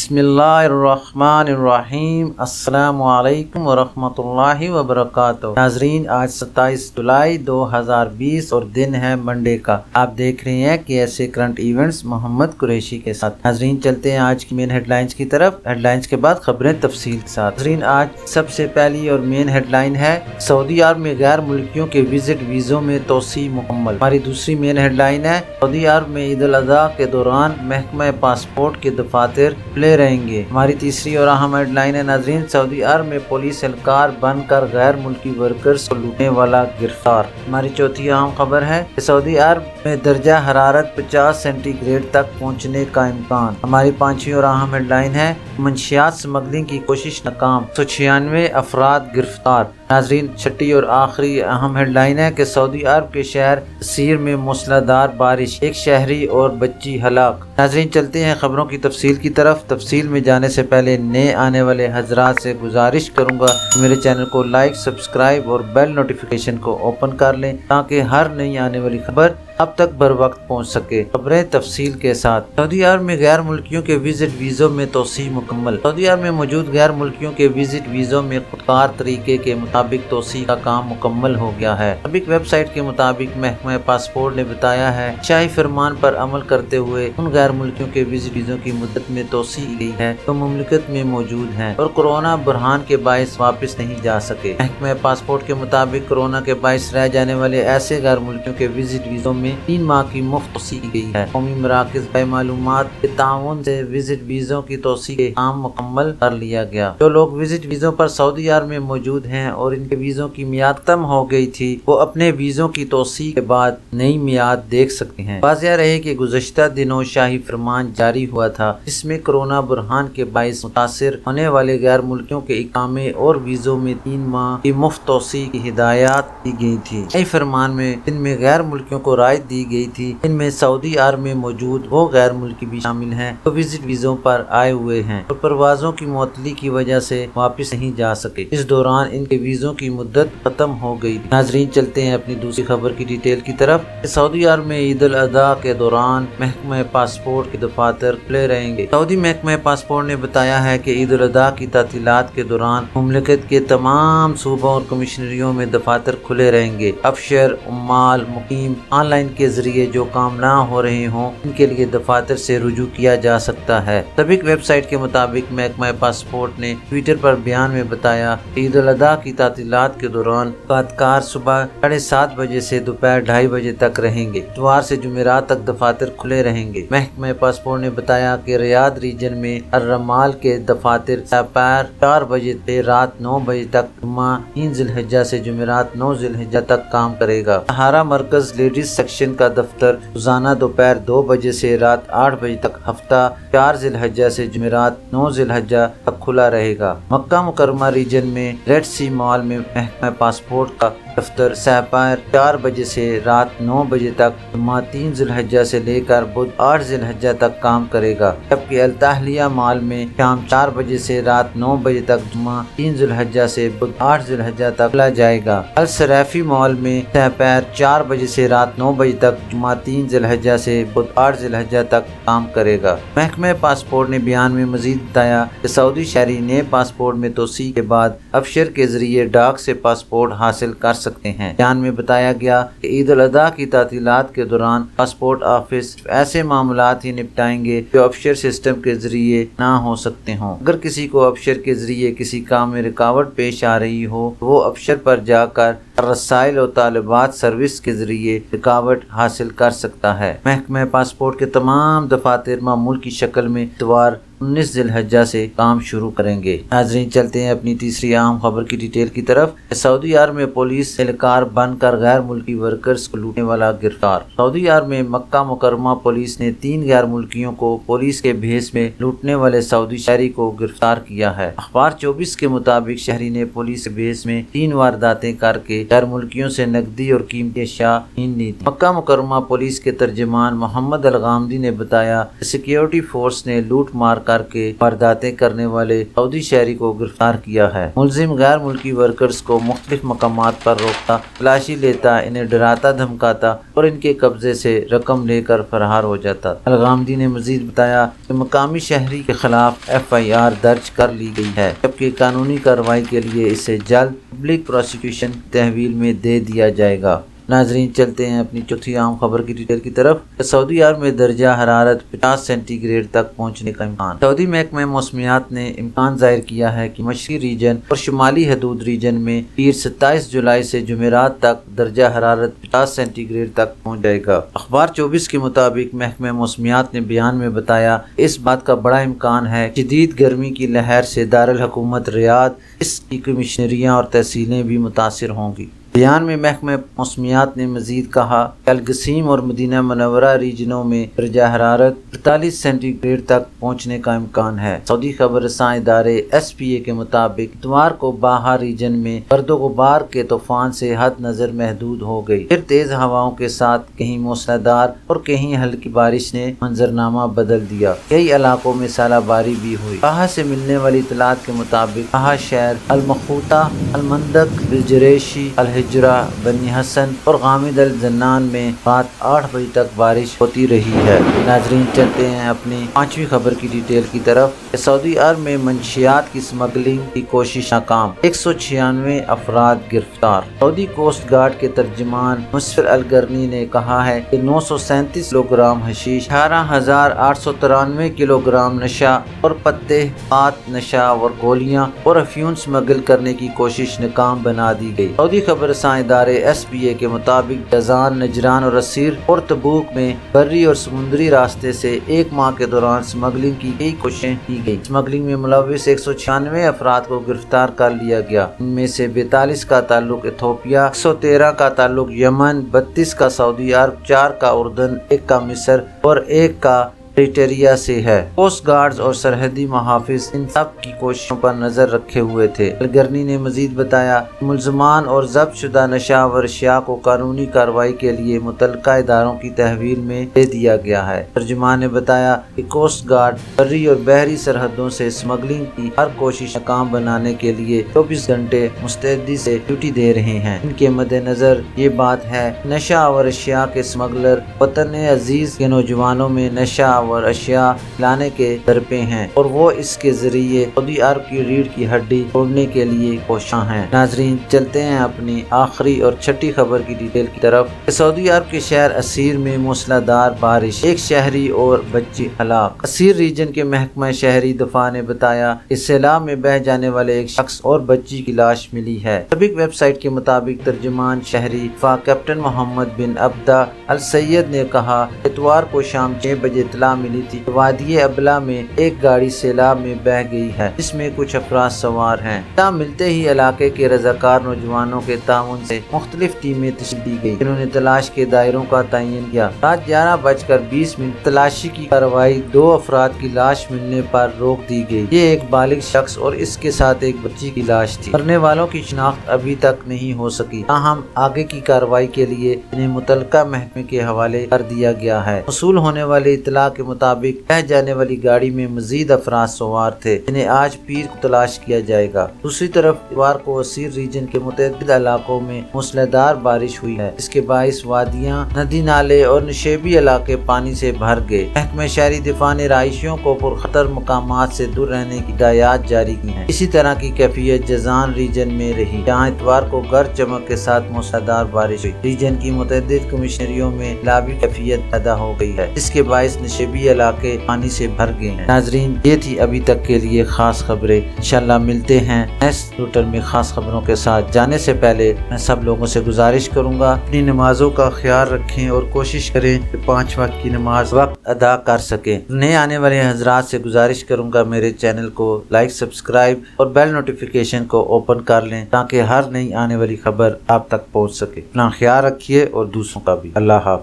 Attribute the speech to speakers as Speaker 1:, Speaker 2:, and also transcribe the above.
Speaker 1: बिस्मिल्लाहिर्रहमानिर्रहीम। अस्सलामु अलैकुम वरहमतुल्लाहि वबरकातुहू। नाजरीन, आज 27 जुलाई 2020 और दिन है मंडे का। आप देख रहे हैं KSA current events Mohammad Qureshi के साथ। नाजरीन, चलते हैं आज की मेन हेडलाइंस की तरफ। हेडलाइंस के बाद खबरें तफसील के साथ। नाजरीन, आज सबसे पहली और मेन हेडलाइन है सऊदी अरब में गैर मुल्कियों के विजिट वीजों में तोसी मुकम्मल। हमारी दूसरी मेन हेडलाइन है सऊदी अरब में ईद-उल-अज़हा के दौरान महकमा पासपोर्ट के दफातर खुले रहेंगे। हमारी तीसरी और अहम हेडलाइन है नाजरीन, सऊदी अरब में पुलिस एहलकार बनकर गैर मुल्की वर्कर्स को लूटने वाला गिरफ्तार। हमारी चौथी अहम खबर है कि सऊदी अरब में दर्जा हरारत 50 सेंटीग्रेड तक पहुंचने का इम्कान। हमारी पांचवी और अहम हेडलाइन है मंशियात स्मगलिंग की कोशिश नाकाम, 196 अफराद गिरफ्तार। नाजरीन, छठी और आखिरी अहम हेडलाइन है कि सऊदी अरब के शहर सीर में मूसलाधार बारिश, एक शहरी और बच्ची हलाक। नाजरीन, चलते हैं खबरों की तफसील की तरफ। तफसील में जाने से पहले नए आने वाले हजरात से गुजारिश करूंगा कि मेरे चैनल को लाइक, सब्सक्राइब और बेल नोटिफिकेशन को ओपन कर लें ताकि हर नई आने वाली खबर अब तक बर वक्त पहुँच सके। खबरें तफसील के साथ। सऊदी अरब में गैर मुल्कियों के विजिट वीज़ों में तोसी मुकम्मल। सऊदी अरब में मौजूद गैर मुल्कियों के विजिट वीज़ों में खुदकार तरीके के मुताबिक तोसी का काम मुकम्मल हो गया है। साबिक वेबसाइट के मुताबिक महकमा पासपोर्ट ने बताया है शाही फरमान पर अमल करते हुए उन गैर मुल्कियों के विजिट वीज़ों की मुद्दत में तोसी की गई है तो मुमलिकत में मौजूद हैं और कोरोना बुरहान के बायस वापस नहीं जा सके। महकमा पासपोर्ट के मुताबिक कोरोना के बायस रह जाने वाले ऐसे गैर मुल्कियों के विजिट वीज़ों में 3 माह की मुफ्त तोसी की गई है। कौमी मराकज़ बे मालूमात के ताउन से विजिट वीज़ों की तोसी के काम मुकम्मल कर लिया गया। जो लोग विजिट वीज़ों पर सऊदी अरब में मौजूद हैं और इनके वीज़ों की मियाद खत्म हो गई थी, वो अपने वीज़ों की तोसी के बाद नई मियाद देख सकते हैं। वाज़ेह रहे कि गुज़श्ता दिनों शाही फरमान जारी हुआ था जिसमें कोरोना बुरहान के बायस मुतासिर होने वाले गैर मुल्कियों के इकामे और वीज़ों में 3 माह की मुफ्त तोसी की हिदायत दी गई थी। नए फरमान में इनमें गैर मुल्कियों को राहत दी गई थी। इनमें सऊदी अरब में मौजूद वो गैर मुल्की भी शामिल हैं जो विजिट वीज़ों पर आए हुए हैं और परवाज़ों की मुअत्तली की वजह से वापस नहीं जा सके। इस दौरान इनके वीज़ों की मुद्दत खत्म हो गई। नाजरीन, चलते हैं अपनी दूसरी खबर की डिटेल की तरफ। सऊदी अरब में ईद-उल-अज़हा के दौरान महकमा पासपोर्ट के दफातर खुले रहेंगे। सऊदी महकमा पासपोर्ट ने बताया है कि ईद-उल-अज़हा की तातीलात के दौरान मुमलिकत के तमाम सूबों और कमिश्नरियों में दफातर खुले रहेंगे। अफसर, उम्माल, मुकीम ऑनलाइन के जरिए जो काम ना हो रहे हों इनके लिए दफातर से रुजू किया जा सकता है। साबिक वेबसाइट के मुताबिक महकमा पासपोर्ट ने ट्विटर पर बयान में बताया ईद-उल-अज़हा की तातीलात के दौरान कादकार सुबह 7:30 बजे से दोपहर 2:30 बजे तक रहेंगे। इतवार से जुमेरात तक दफातर खुले रहेंगे। महकमा पासपोर्ट ने बताया कि रियाद रीजन में अर्रमाल के दफातर दोपहर 4 बजे से रात 9 बजे तक जुम्मा 3 ज़िलहिज्जा से जुमेरात 9 ज़िलहिज्जा तक काम करेगा। सहारा मरकज लेडीज सेक्शन का दफ्तर रोजाना दोपहर 2 बजे से रात 8 बजे तक हफ्ता 4 ज़िलहिज्जा से जुमेरात 9 ज़िलहिज्जा तक खुला रहेगा। मक्का मुकर्रमा रीजन में रेड सी मॉल में महकमा पासपोर्ट का दफ्तर दोपहर 4 बजे से रात 9 बजे तक जुम्मा 3 ज़िलहिज्जा से लेकर बुध 8 ज़िलहिज्जा तक काम करेगा। जबकि अल-ताहलिया मॉल में शाम 4 बजे से रात 9 बजे तक जुम्मा 3 ज़िलहिज्जा से बुध 8 ज़िलहिज्जा तक खुला जाएगा। अल सराफी मॉल में दोपहर 4 बजे से रात 9 बजे तक जुम्मा 3 ज़िलहिज्जा से बुध 8 ज़िलहिज्जा तक काम करेगा। महकमा पासपोर्ट ने बयान में मजीद बताया कि सऊदी शहरी नए पासपोर्ट में तोसी के बाद अफसर के जरिए डाक से पासपोर्ट हासिल कर सकते हैं। बयान में बताया गया कि ईद-उल-अज़हा की तातीलात के दौरान पासपोर्ट ऑफिस ऐसे मामलात ही निपटाएंगे जो अफसर सिस्टम के जरिए ना हो सकते हों। अगर किसी को अफसर के जरिए किसी काम में रुकावट पेश आ रही हो तो वो अफसर पर जाकर रसाइल और तालिबात सर्विस के जरिए रुकावट हासिल कर सकता है। महकमा पासपोर्ट के तमाम दफातर मामूल की शक्ल में इतवार 19 ज़िलहिज्जा से काम शुरू करेंगे। नाज़रीन, चलते हैं अपनी तीसरी अहम खबर की डिटेल की तरफ। सऊदी अरब में पुलिस एहलकार बनकर गैर मुल्की वर्कर्स को लूटने वाला गिरफ्तार। सऊदी अरब में मक्का मुकर्रमा पुलिस ने 3 गैर मुल्कियों को पुलिस के भेस में लूटने वाले सऊदी शहरी को गिरफ्तार किया है। अखबार 24 के मुताबिक शहरी ने पुलिस के भेस में 3 वारदातें करके गैर मुल्कियों से नकदी और कीमती अशिया छीन ली थी। मक्का मुकर्रमा पुलिस के तर्जमान मोहम्मद अल-गामदी ने बताया सिक्योरिटी फोर्स ने लूट मार کر کے وارداتیں کرنے والے سعودی شہری کو گرفتار کیا ہے۔ ملزم غیر ملکی ورکرز کو مختلف مقامات پر روکتا، تلاشی لیتا، انہیں ڈراتا دھمکاتا اور ان کے قبضے سے رقم لے کر فرار ہو جاتا۔ الغامدی نے مزید بتایا کہ مقامی شہری کے خلاف FIR درج کر لی گئی ہے، جبکہ قانونی کارروائی کے لیے اسے جلد پبلک پروسیکیوشن تحویل میں دے دیا جائے گا۔ ناظرین، چلتے ہیں اپنی چوتھی اہم خبر کی ڈیٹیل کی طرف۔ سعودی عرب میں درجہ حرارت 50 سینٹی گریڈ تک پہنچنے کا امکان۔ سعودی محکمہ موسمیات نے امکان ظاہر کیا ہے کہ مشرقی ریجن اور شمالی حدود ریجن میں پیر 27 جولائی سے جمعرات تک درجہ حرارت 50 سینٹی گریڈ تک پہنچ جائے گا۔ اخبار 24 کے مطابق محکمہ موسمیات نے بیان میں بتایا اس بات کا بڑا امکان ہے کہ شدید گرمی کی لہر سے دارالحکومت ریاض، اس کی کمشنریاں اور تحصیلیں بھی متاثر ہوں گی۔ بیان میں محکمہ موسمیات نے مزید کہا کہ القصیم اور مدینہ منورہ ریجنوں میں درجہ حرارت 48 سینٹی گریڈ تک پہنچنے کا امکان ہے۔ سعودی خبر رساں ادارے SPA کے مطابق اتوار کو باہا ریجن میں گرد و غبار کے طوفان سے حد نظر محدود ہو گئی، پھر تیز ہواؤں کے ساتھ کہیں موسلادھار اور کہیں ہلکی بارش نے منظرنامہ بدل دیا۔ کئی علاقوں میں ژالہ باری بھی ہوئی۔ باہا سے ملنے والی اطلاعات کے مطابق باہا شہر، المخوطہ، المندق، الجریشی، الحجرہ، بنی حسن اور غامد الزنان میں رات 8 بجے تک بارش ہوتی رہی ہے۔ ناظرین، چلتے ہیں اپنی 5ویں خبر کی ڈیٹیل کی طرف۔ سعودی عرب میں منشیات کی سمگلنگ کی کوشش ناکام، 196 افراد گرفتار۔ سعودی کوسٹ گارڈ کے ترجمان مسفر الگرنی نے کہا ہے کہ 937 کلو گرام حشیش، 18,893 کلو گرام نشہ اور پتے پات نشہ اور گولیاں اور افیون سمگل کرنے کی کوشش ناکام بنا دی گئی۔ سعودی خبر رساں ادارے SPA کے مطابق جازان، نجران اور اسیر اور تبوک میں بری اور سمندری راستے سے 1 ماہ کے دوران سمگلنگ کی کئی کوششیں کی گئی۔ سمگلنگ میں ملوث 196 افراد کو گرفتار کر لیا گیا، ان میں سے 42 کا تعلق ایتھوپیا، 113 کا تعلق یمن، 32 کا سعودی عرب، 4 کا اردن، 1 کا مصر اور 1 کا ایریٹریا سے ہے۔ کوسٹ گارڈز اور سرحدی محافظ ان سب کی کوششوں پر نظر رکھے ہوئے تھے۔ الگرنی نے مزید بتایا کہ ملزمان اور ضبط شدہ نشہ آور اشیاء کو قانونی کارروائی کے لیے متعلقہ اداروں کی تحویل میں دے دیا گیا ہے۔ ترجمان نے بتایا کہ کوسٹ گارڈ بری اور بحری سرحدوں سے اسمگلنگ کی ہر کوشش ناکام بنانے کے لیے 24 گھنٹے مستعدی سے ڈیوٹی دے رہے ہیں۔ ان کے مد نظر یہ بات ہے نشہ آور اشیاء کے اسمگلر وطن عزیز کے نوجوانوں میں نشہ اور اشیاء لانے کے درپے ہیں اور وہ اس کے ذریعے سعودی عرب کی ریڑھ کی ہڈی توڑنے کے لیے کوشاں ہیں۔ ناظرین، چلتے ہیں اپنی آخری اور چھٹی خبر کی ڈیٹیل کی طرف۔ سعودی عرب کے شہر اسیر میں موسلادھار بارش، 1 شہری اور بچی ہلاک۔ اسیر ریجن کے محکمہ شہری دفاع نے بتایا کہ سیلاب میں بہہ جانے والے 1 شخص اور بچی کی لاش ملی ہے۔ سابق ویب سائٹ کے مطابق ترجمان شہری دفاع کیپٹن محمد بن عبدہ السید نے کہا اتوار کو شام 6 بجے اطلاع ملی تھی کہ وادی ابلا میں ایک گاڑی سیلاب میں بہہ گئی ہے جس میں کچھ افراد سوار ہیں۔ اطلاع ملتے ہی علاقے کے رضاکار نوجوانوں کے تعاون سے مختلف ٹیمیں تشکیل دی گئی جنہوں نے تلاش کے دائروں کا تعین کیا۔ رات 11:20 تلاشی کی کارروائی 2 افراد کی لاش ملنے پر روک دی گئی۔ یہ ایک بالغ شخص اور اس کے ساتھ ایک بچی کی لاش تھی۔ مرنے والوں کی شناخت ابھی تک نہیں ہو سکی، تاہم آگے کی کارروائی کے لیے انہیں متعلقہ محکمے کے حوالے کر دیا گیا ہے۔ موصول ہونے والی اطلاع کے مطابق بہہ جانے والی گاڑی میں مزید افراد سوار تھے جنہیں آج پیر کو تلاش کیا جائے گا۔ دوسری طرف اتوار کو اسیر ریجن کے متعدد علاقوں میں موسلادھار بارش ہوئی ہے جس کے باعث وادیاں، ندی نالے اور نشیبی علاقے پانی سے بھر گئے۔ محکمہ شہری دفاع نے رہائشیوں کو پرخطر مقامات سے دور رہنے کی ہدایات جاری کی ہیں۔ اسی طرح کی کیفیت جازان ریجن میں رہی جہاں اتوار کو گرج چمک کے ساتھ موسلادھار بارش ہوئی۔ ریجن کی متعدد کمشنریوں میں لابی کیفیت پیدا ہو گئی ہے جس کے باعث نشیبی علاقے پانی سے بھر گئے ہیں۔ ناظرین، یہ تھی ابھی تک کے لیے خاص خبریں۔ انشاءاللہ ملتے ہیں نیکسٹ روٹر میں خاص خبروں کے ساتھ۔ جانے سے پہلے میں سب لوگوں سے گزارش کروں گا اپنی نمازوں کا خیال رکھیں اور کوشش کریں کہ 5 وقت کی نماز وقت ادا کر سکیں۔ نئے آنے والے حضرات سے گزارش کروں گا میرے چینل کو لائک، سبسکرائب اور بیل نوٹیفیکیشن کو اوپن کر لیں تاکہ ہر نئی آنے والی خبر آپ تک پہنچ سکے۔ اپنا خیال رکھیے اور دوسروں کا بھی۔ اللہ حافظ۔